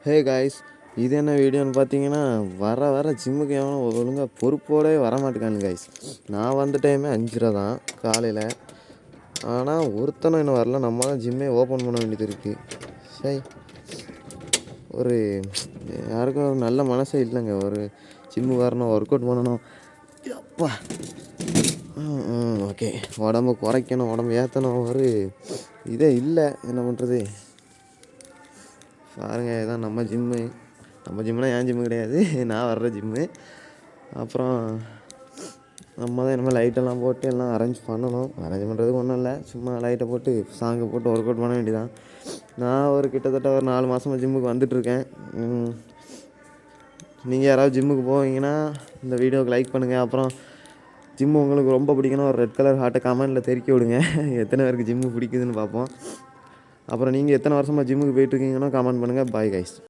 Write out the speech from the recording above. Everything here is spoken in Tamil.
ஹே காய்ஸ், இது என்ன வீடியோன்னு பார்த்தீங்கன்னா, வர வர ஜிம்முக்கு எவனும் ஒழுங்காக பொறுப்போடவே வரமாட்டேங்கானு காய்ஸ். நான் வந்த டைமே 5:30 தான் காலையில். ஆனால் ஒருத்தனும் இன்னும் வரல. நம்ம தான் ஜிம்மே ஓப்பன் பண்ண வேண்டியது இருக்குது. சரி, ஒரு யாருக்கும் ஒரு நல்ல மனசே இல்லைங்க. ஒரு ஜிம்முக்கு வரணும், ஒர்க் அவுட் பண்ணணும். அப்பா ஓகே, உடம்பு குறைக்கணும், உடம்பு ஏற்றணும், ஒரு இதே இல்லை. என்ன பண்ணுறது பாருங்கள். இதுதான் நம்ம ஜிம்மு. நம்ம ஜிம்முனா என் ஜிம்மு கிடையாது, நான் வர்ற ஜிம்மு. அப்புறம் நம்ம தான் இனிமேல் லைட்டெல்லாம் போட்டு எல்லாம் அரேஞ்ச் பண்ணணும். அரேஞ்ச் பண்ணுறதுக்கு ஒன்றும் இல்லை, சும்மா லைட்டை போட்டு சாங்கை போட்டு ஒர்க் அவுட் பண்ண வேண்டியதான். நான் கிட்டத்தட்ட ஒரு 4 மாதமாக ஜிம்முக்கு வந்துட்டுருக்கேன். நீங்கள் யாராவது ஜிம்முக்கு போவீங்கன்னா இந்த வீடியோவுக்கு லைக் பண்ணுங்கள். அப்புறம் ஜிம்மு உங்களுக்கு ரொம்ப பிடிக்கணும், ஒரு ரெட் கலர் ஹார்ட்டை கமெண்ட்டில் தெறிக்க விடுங்க. எத்தனை பேருக்கு ஜிம்மு பிடிக்குதுன்னு பார்ப்போம். அப்புறம் நீங்கள் எத்தனை வருஷமாக ஜிம்முக்கு போயிட்டுருக்கீங்கன்னா கமெண்ட் பண்ணுங்கள். Bye guys.